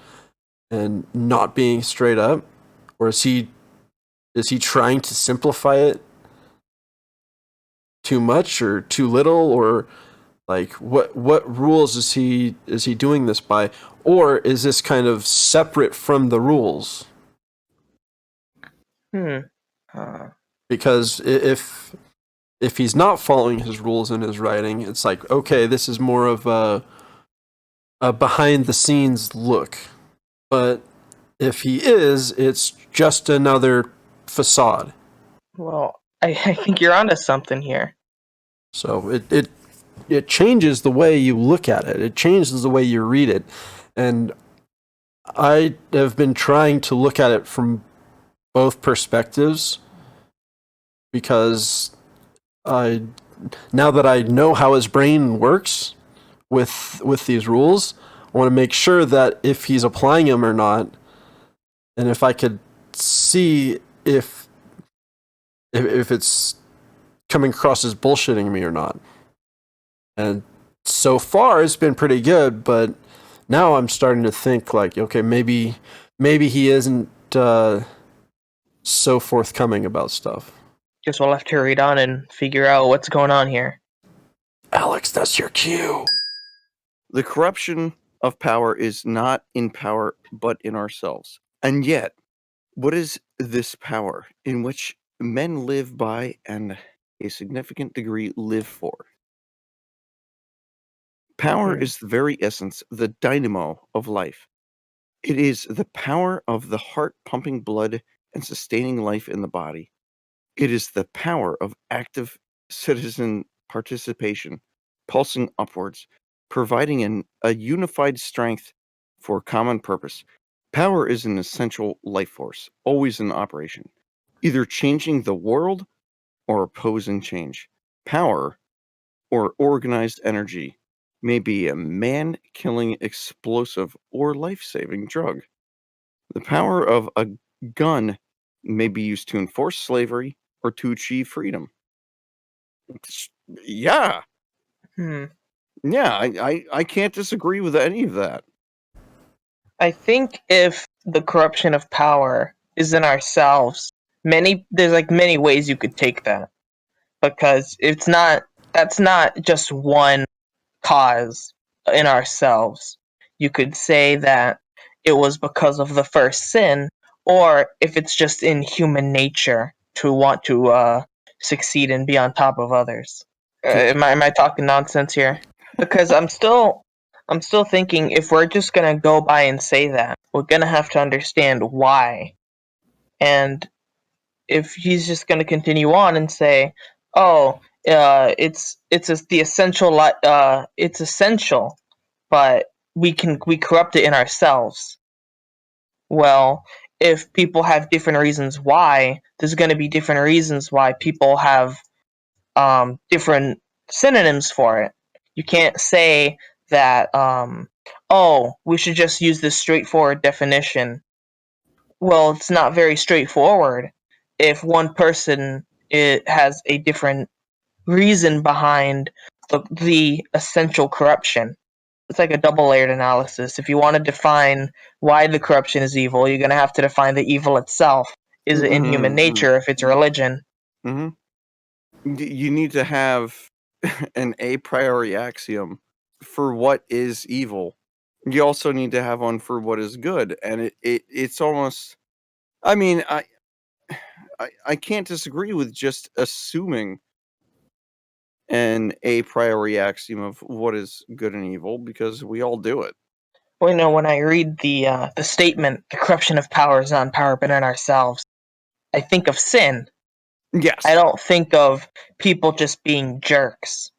and not being straight up? Or is he trying to simplify it too much or too little? Or like what rules is he doing this by? Or is this kind of separate from the rules? Because if he's not following his rules in his writing, it's like, okay, this is more of a behind the scenes look. But if he is, it's just another facade.
Well, I think you're onto something here.
So it changes the way you look at it. It changes the way you read it. And I have been trying to look at it from both perspectives, because now that I know how his brain works with these rules, I want to make sure that if he's applying them or not, and if I could see if it's coming across as bullshitting me or not. And so far, it's been pretty good, but now I'm starting to think like, okay, maybe he isn't so forthcoming about stuff.
Guess we'll have to read on and figure out what's going on here.
Alex, that's your cue.
The corruption of power is not in power, but in ourselves. And yet, what is this power in which men live by and a significant degree live for? Power is the very essence, the dynamo of life. It is the power of the heart pumping blood and sustaining life in the body. It is the power of active citizen participation, pulsing upwards, providing a unified strength for common purpose. Power is an essential life force, always in operation, either changing the world or opposing change. Power, or organized energy, may be a man-killing explosive or life-saving drug. The power of a gun may be used to enforce slavery or to achieve freedom. Yeah, yeah, I can't disagree with any of that.
I think if the corruption of power is in ourselves, there's like many ways you could take that, because that's not just one cause in ourselves. You could say that it was because of the first sin, or if it's just in human nature to want to succeed and be on top of others. Am I talking nonsense here? Because I'm still thinking, if we're just gonna go by and say that, we're gonna have to understand why. And if he's just gonna continue on and say, "Oh, the essential it's essential, but we corrupt it in ourselves." Well, if people have different reasons why, there's going to be different reasons why people have different synonyms for it. You can't say that, oh, we should just use this straightforward definition. Well, it's not very straightforward if one person has a different reason behind the essential corruption. It's like a double-layered analysis. If you want to define why the corruption is evil, you're going to have to define the evil itself. Is it in human nature? If it's religion?
You need to have an a priori axiom for what is evil. You also need to have one for what is good, and it's almost. I mean, I can't disagree with just assuming an a priori axiom of what is good and evil, because we all do it.
Well, when I read the statement, "The corruption of power is not in power but in ourselves," I think of sin.
Yes.
I don't think of people just being jerks.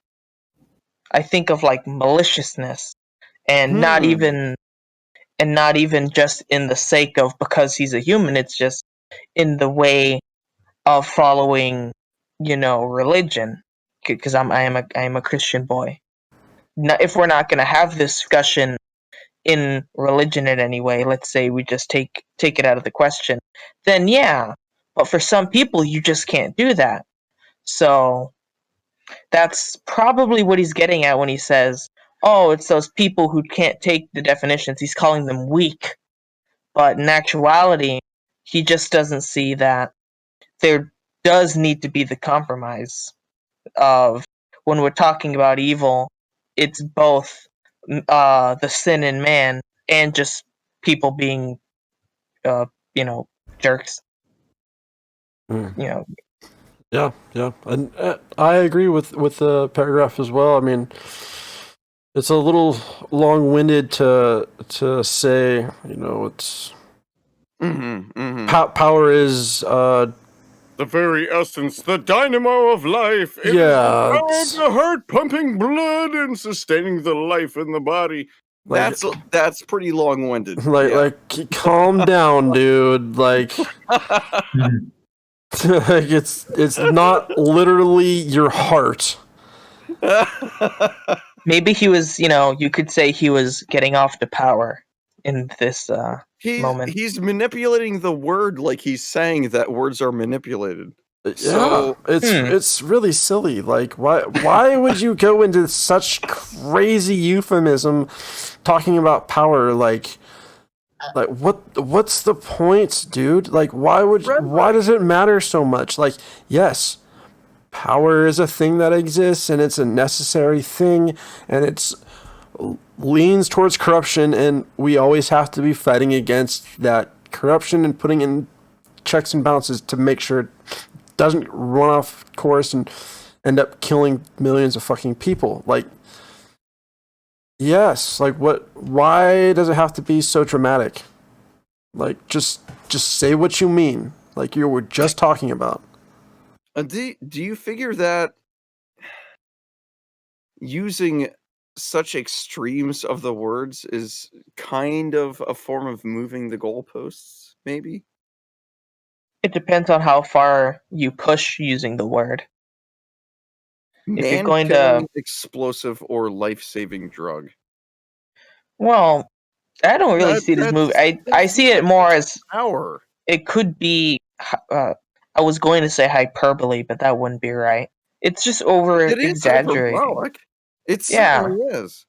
I think of like maliciousness, and not even just in the sake of because he's a human. It's just in the way of following, religion. Because I am a Christian boy. If we're not going to have this discussion in religion in any way, let's say we just take it out of the question, then yeah. But for some people, you just can't do that. So that's probably what he's getting at when he says, "Oh, it's those people who can't take the definitions." He's calling them weak. But in actuality, he just doesn't see that there does need to be the compromise of, when we're talking about evil, it's both the sin in man and just people being, jerks.
Yeah, and I agree with the paragraph as well. I mean, it's a little long-winded to say, it's power is
the very essence, the dynamo of life. It is the power of the heart pumping blood and sustaining the life in the body. That's pretty long-winded.
Like calm down, dude. Like it's not literally your heart.
Maybe he was, you could say he was getting off the power in this moment.
He's manipulating the word like he's saying that words are manipulated. So
it's really silly. Like, why would you go into such crazy euphemism talking about power? Like what's the point, dude? Like, why does it matter so much? Like, yes, power is a thing that exists and it's a necessary thing, and it's leans towards corruption, and we always have to be fighting against that corruption and putting in checks and balances to make sure it doesn't run off course and end up killing millions of fucking people. Like, yes, like why does it have to be so dramatic? Like, just say what you mean, like you were just talking about.
Do you figure that using such extremes of the words is kind of a form of moving the goalposts, maybe?
It depends on how far you push using the word. If you're going
Man-killing,
to,
explosive, or life-saving drug.
well, I don't really see this movie. I see it more as
power.
It could be. I was going to say hyperbole, but that wouldn't be right. It's just over
It is
exaggerating.
hyperbolic. It certainly is.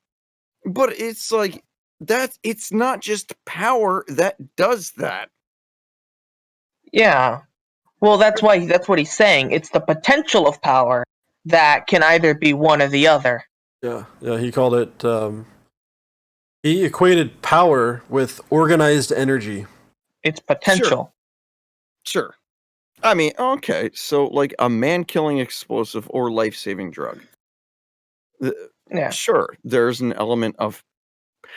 But it's like that. It's not just power that does that.
Yeah. Well, that's what he's saying. It's the potential of power that can either be one or the other.
Yeah. He called it. He equated power with organized energy.
It's potential.
Sure. I mean, okay, so like a man-killing explosive or life-saving drug.
Yeah.
Sure, there's an element of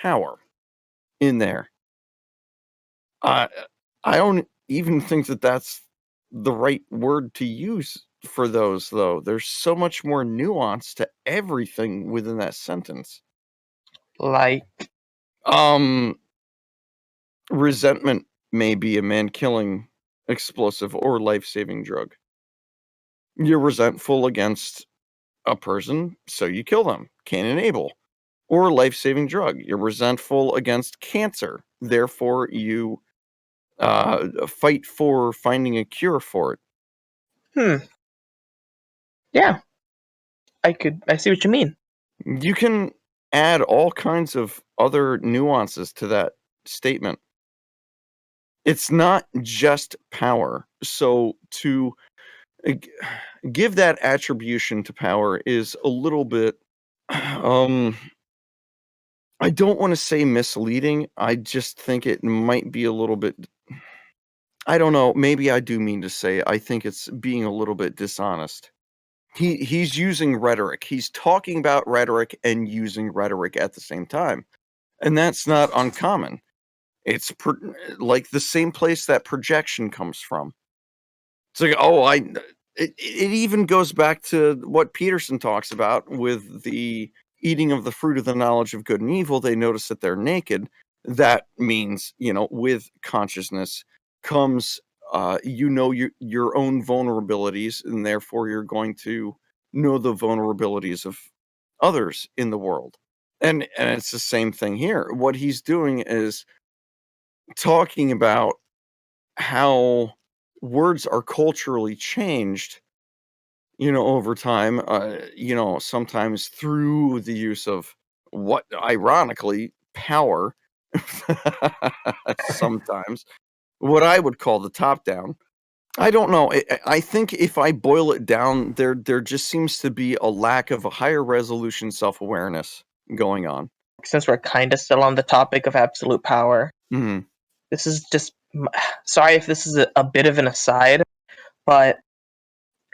power in there. I don't even think that that's the right word to use for those, though. There's so much more nuance to everything within that sentence.
Like,
resentment may be a man-killing explosive or life-saving drug. You're resentful against a person, so you kill them. Cain and Abel. Or a life-saving drug. You're resentful against cancer, therefore you fight for finding a cure for it.
Yeah. I see what you mean.
You can add all kinds of other nuances to that statement. It's not just power. So to give that attribution to power is a little bit I don't want to say misleading. I just think it might be a little bit. I don't know. Maybe I do mean to say I think it's being a little bit dishonest. He's using rhetoric. He's talking about rhetoric and using rhetoric at the same time, and that's not uncommon. It's like the same place that projection comes from. It's like, it even goes back to what Peterson talks about with the eating of the fruit of the knowledge of good and evil. They notice that they're naked. That means, with consciousness comes, your own vulnerabilities, and therefore you're going to know the vulnerabilities of others in the world. And it's the same thing here. What he's doing is talking about how words are culturally changed, over time, sometimes through the use of what, ironically, power, sometimes, what I would call the top down. I don't know. I think if I boil it down, there just seems to be a lack of a higher resolution self-awareness going on.
Since we're kind of still on the topic of absolute power, this is just, sorry if this is a bit of an aside, but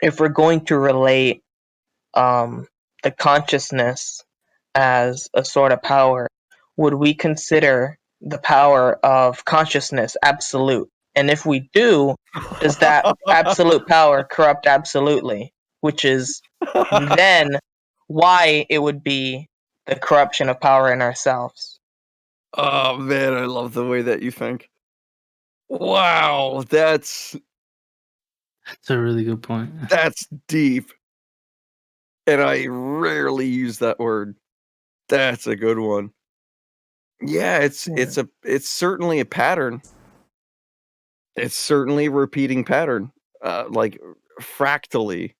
if we're going to relate the consciousness as a sort of power, would we consider the power of consciousness absolute? And if we do, does that absolute power corrupt absolutely? Which is then why it would be the corruption of power in ourselves.
Oh man, I love the way that you think. Wow, that's
a really good point.
That's deep. And I rarely use that word. That's a good one. Yeah, it's certainly a pattern. It's certainly a repeating pattern. Like fractally,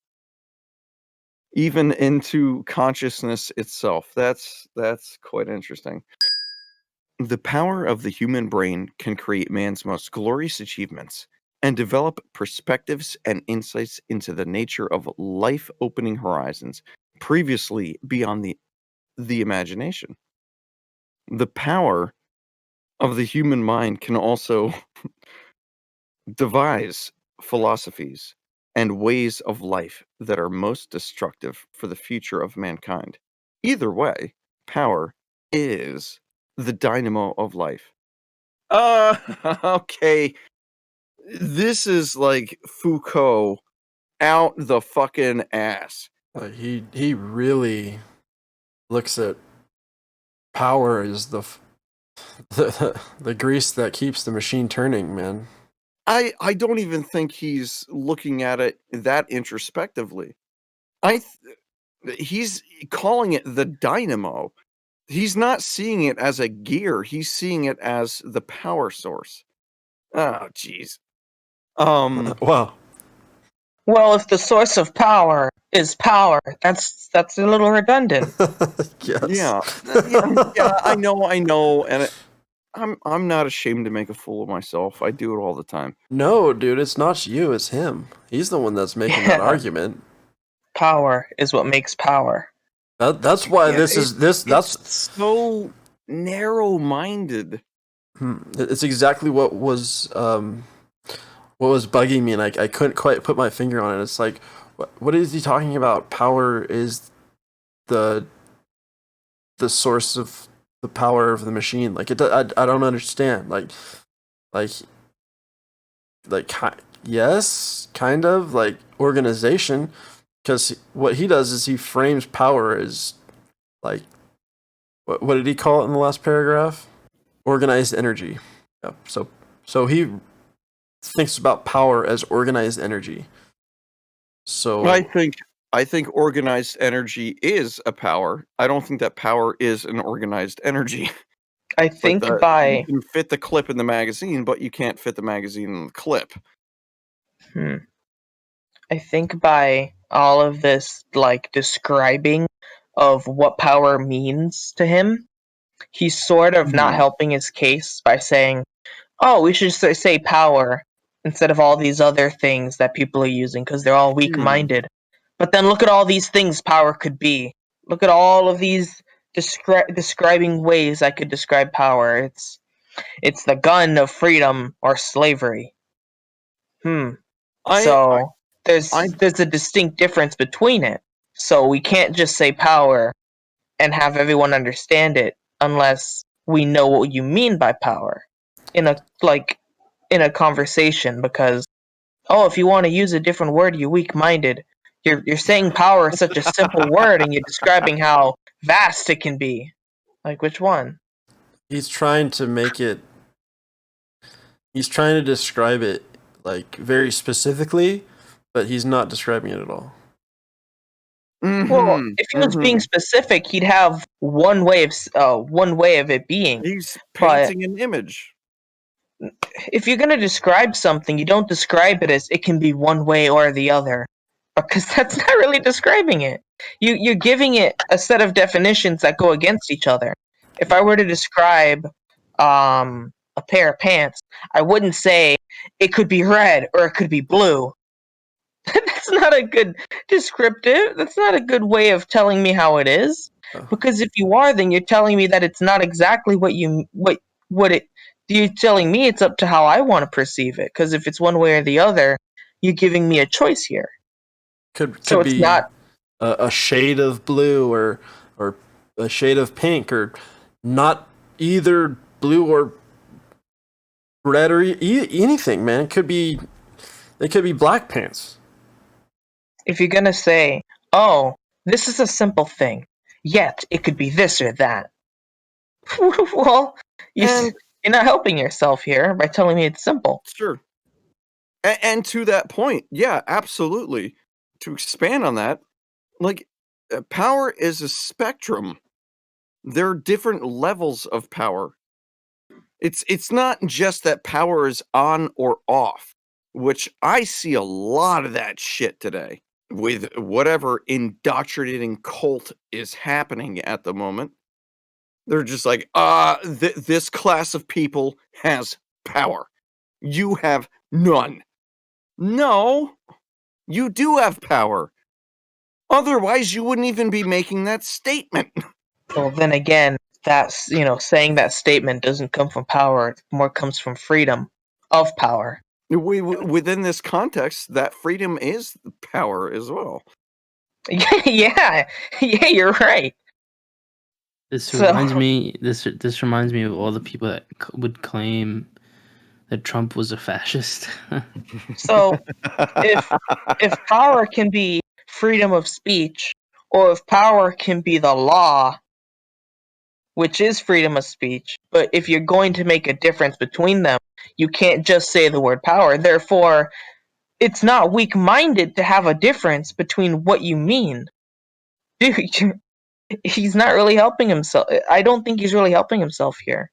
even into consciousness itself. That's quite interesting. The power of the human brain can create man's most glorious achievements and develop perspectives and insights into the nature of life-opening horizons previously beyond the imagination. The power of the human mind can also devise philosophies and ways of life that are most destructive for the future of mankind. Either way, power is the dynamo of life. Okay. This is like Foucault out the fucking ass.
Like he really looks at power as the grease that keeps the machine turning, man.
I don't even think he's looking at it that introspectively. He's calling it the dynamo. He's not seeing it as a gear. He's seeing it as the power source. Oh, jeez.
Wow.
Well, if the source of power is power, that's a little redundant.
Yes.
Yeah, I know, and I'm not ashamed to make a fool of myself. I do it all the time.
No, dude, it's not you, it's him. He's the one that's making that
Yeah.
argument.
Power is what makes power.
That's why
Yeah,
that's
so narrow-minded.
It's exactly what was bugging me, and I couldn't quite put my finger on it. It's like, what is he talking about? Power is the source of the power of the machine. Like I don't understand. Yes, kind of like organization, because what he does is he frames power as like what did he call it in the last paragraph? Organized energy. Yeah. So he thinks about power as organized energy. So
I think organized energy is a power. I don't think that power is an organized energy.
I think
you
by
can fit the clip in the magazine, but you can't fit the magazine in the clip.
I think by all of this like describing of what power means to him, he's sort of not helping his case by saying, "Oh, we should say power instead of all these other things that people are using because they're all weak-minded." But then look at all these things power could be. Look at all of these describing ways I could describe power. It's the gun of freedom or slavery. So there's a distinct difference between it. So we can't just say power and have everyone understand it unless we know what you mean by power in a conversation, because if you want to use a different word, you're weak-minded. You're saying power is such a simple word and you're describing how vast it can be. Like, which one?
he's trying to describe it like very specifically, but he's not describing it at all.
Well, if he was being specific, he'd have one way of it being.
He's painting an image.
If you're gonna describe something, you don't describe it as it can be one way or the other, because that's not really describing it. You're giving it a set of definitions that go against each other. If I were to describe a pair of pants, I wouldn't say it could be red or it could be blue. That's not a good descriptive. That's not a good way of telling me how it is. Because if you are, then you're telling me that it's not exactly what you're telling me it's up to how I want to perceive it. Because if it's one way or the other, you're giving me a choice here.
Could
so
be
it's not
a shade of blue or a shade of pink, or not either blue or red or anything, man. It could be black pants.
If you're gonna say, "Oh, this is a simple thing," yet it could be this or that. Well, you're not helping yourself here by telling me it's simple.
Sure. And to that point, yeah, absolutely. To expand on that, like, power is a spectrum. There are different levels of power. It's not just that power is on or off. which I see a lot of that shit today with whatever indoctrinating cult is happening at the moment. They're just like, this class of people has power. You have none. No, you do have power. Otherwise, you wouldn't even be making that statement.
Well, then again, that's, saying that statement doesn't come from power. It more comes from freedom of power.
Within this context, that freedom is power as well.
Yeah, you're right.
This
So-
reminds me. This reminds me of all the people that would claim that Trump was a fascist.
So if power can be freedom of speech, or if power can be the law, which is freedom of speech, but if you're going to make a difference between them, you can't just say the word power. Therefore, it's not weak-minded to have a difference between what you mean. Dude, he's not really helping himself. I don't think he's really helping himself here.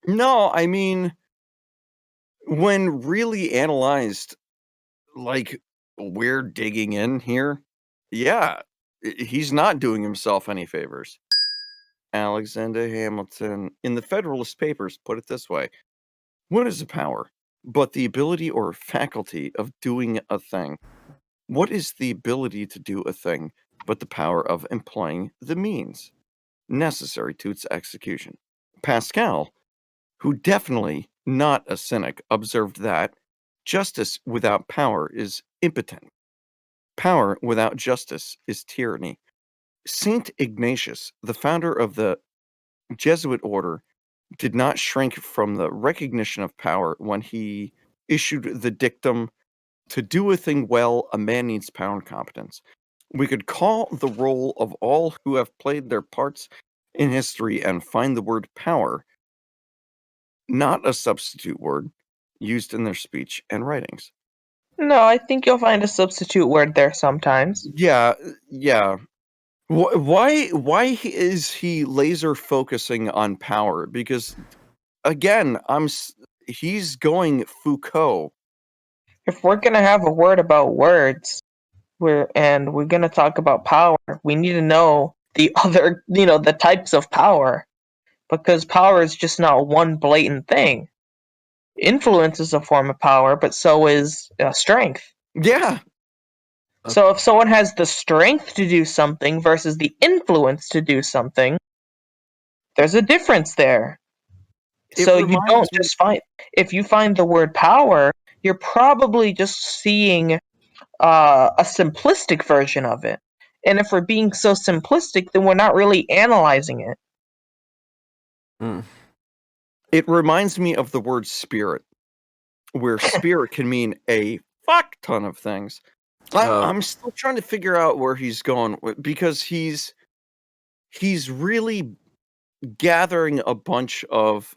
No, I mean, when really analyzed, like we're digging in here, yeah, he's not doing himself any favors. Alexander Hamilton, in the Federalist Papers, put it this way: what is a power but the ability or faculty of doing a thing? What is the ability to do a thing but the power of employing the means necessary to its execution? Pascal, who definitely not a cynic, observed that justice without power is impotent. Power without justice is tyranny. Saint Ignatius, the founder of the Jesuit order, did not shrink from the recognition of power when he issued the dictum, "To do a thing well, a man needs power and competence." We could call the role of all who have played their parts in history and find the word power not a substitute word used in their speech and writings.
No, I think you'll find a substitute word there sometimes.
Yeah. Why is he laser focusing on power? Because again, he's going Foucault.
If we're gonna have a word about words, we're gonna talk about power, we need to know the other, the types of power, because power is just not one blatant thing. Influence is a form of power, but so is strength.
Yeah.
So if someone has the strength to do something versus the influence to do something, there's a difference there. So you don't just if you find the word power, you're probably just seeing a simplistic version of it. And if we're being so simplistic, then we're not really analyzing it.
It reminds me of the word spirit, where spirit can mean a fuck ton of things. I'm still trying to figure out where he's going, because he's really gathering a bunch of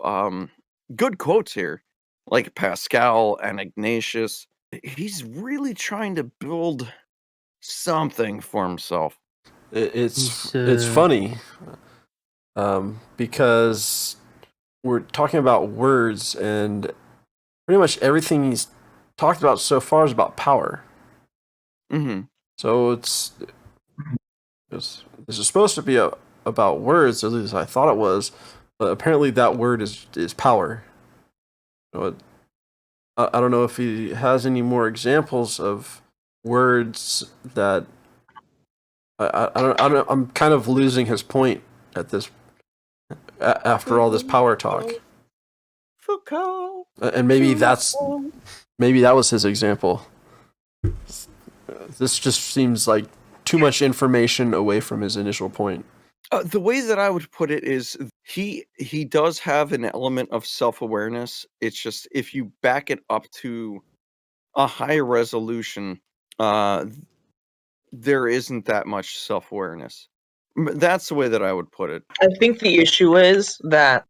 good quotes here, like Pascal and Ignatius. He's really trying to build something for himself.
It's funny because we're talking about words, and pretty much everything he's talked about so far is about power.
Mm-hmm.
So this is supposed to be about words, at least I thought it was, but apparently that word is power. I don't know if he has any more examples of words that I don't. I'm kind of losing his point at this after all this power talk.
Foucault.
And maybe that was his example. This just seems like too much information away from his initial point.
The way that I would put it is he does have an element of self-awareness. It's just if you back it up to a high resolution, there isn't that much self-awareness. That's the way that I would put it.
I think the issue is that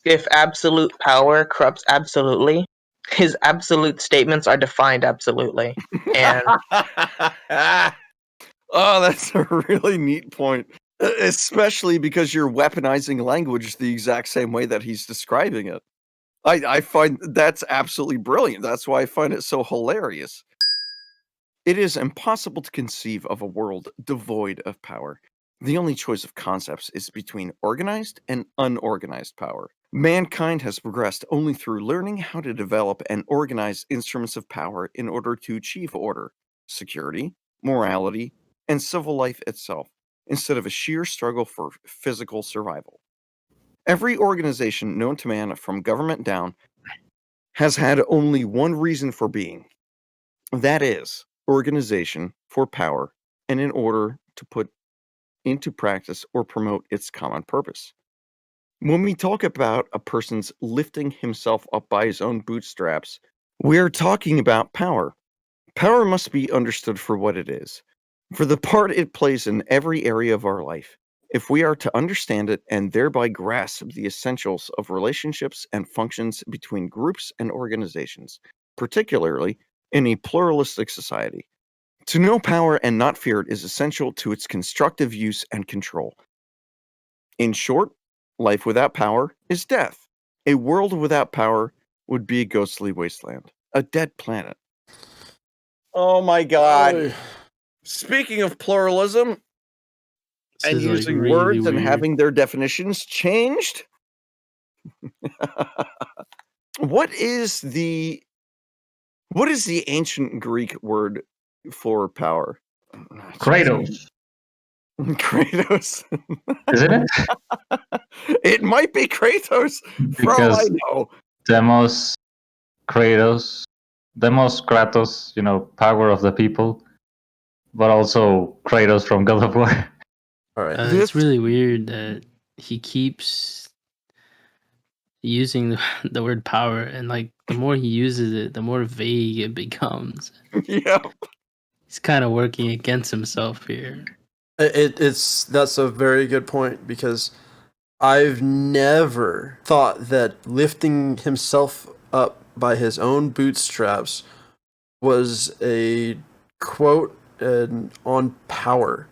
if absolute power corrupts absolutely, his absolute statements are defined absolutely. And
oh, that's a really neat point. Especially because you're weaponizing language the exact same way that he's describing it. I find that's absolutely brilliant. That's why I find it so hilarious. It is impossible to conceive of a world devoid of power. The only choice of concepts is between organized and unorganized power. Mankind has progressed only through learning how to develop and organize instruments of power in order to achieve order, security, morality, and civil life itself, instead of a sheer struggle for physical survival. Every organization known to man from government down has had only one reason for being. That is, organization for power and in order to put into practice or promote its common purpose. When we talk about a person's lifting himself up by his own bootstraps, we are talking about power. Power must be understood for what it is, for the part it plays in every area of our life. If we are to understand it and thereby grasp the essentials of relationships and functions between groups and organizations, particularly in a pluralistic society, to know power and not fear it is essential to its constructive use and control. In short, life without power is death. A world without power would be a ghostly wasteland, a dead planet. Oh my God.
Oy.
Speaking of pluralism
This
and
is, like,
using
really
words and
weird.
having their definitions changed, what is the ancient Greek word for power?
Kratos,
Kratos.
isn't it?
It might be Kratos, for all I
Because
know.
Demos Kratos, Demos Kratos, power of the people, but also Kratos from God of War.
All right.
This-
It's really weird that he keeps using the word power, and like the more he uses it, the more vague it becomes.
Yeah.
He's kind of working against himself here.
That's a very good point, because I've never thought that lifting himself up by his own bootstraps was a quote on power.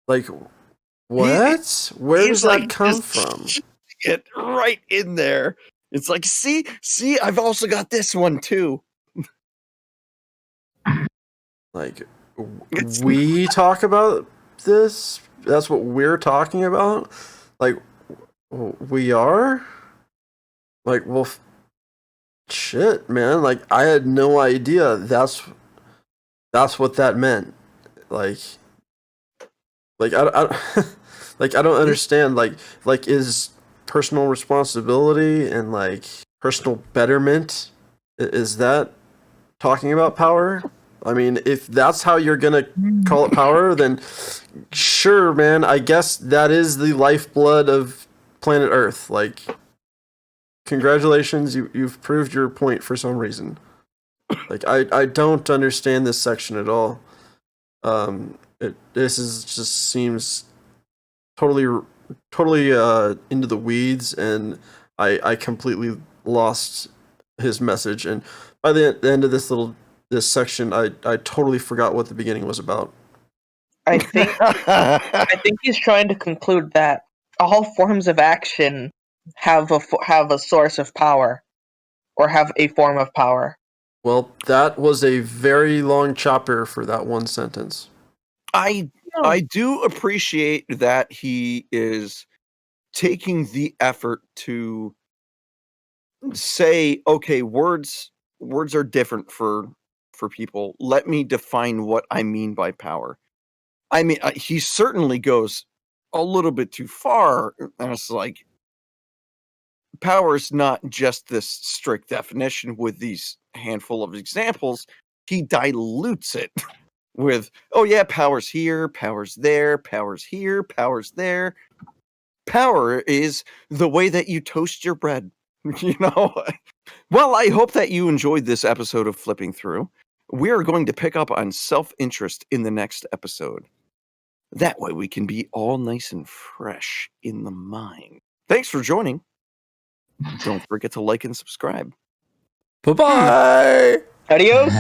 Like, what? Where
he's
does that
like
come
just
from?
It right in there. It's like, see, I've also got this one too.
Like,
It's-
we talk about this? That's what we're talking about? Like, we are? Like, well, shit, man. Like, I had no idea that's what that meant. Like I like, I don't understand. Like is personal responsibility and like personal betterment, is that talking about power? I mean, if that's how you're gonna call it power, then sure, man. I guess that is the lifeblood of planet Earth. Like, congratulations, you've proved your point for some reason. Like, I don't understand this section at all. This is just seems totally into the weeds, and I completely lost his message. And by the end of this section, I totally forgot what the beginning was about.
I think he's trying to conclude that all forms of action have a source of power, or have a form of power.
Well, that was a very long chopper for that one sentence.
I do appreciate that he is taking the effort to say, okay, words are different for people. Let me define what I mean by power. I mean, he certainly goes a little bit too far, and it's like, power is not just this strict definition with these handful of examples. He dilutes it with, oh yeah, power's here, power's there, power's here, power's there. Power is the way that you toast your bread. Well, I hope that you enjoyed this episode of Flipping Through. We are going to pick up on self-interest in the next episode. That way we can be all nice and fresh in the mind. Thanks for joining. Don't forget to like and subscribe.
Bye-bye.
Adios.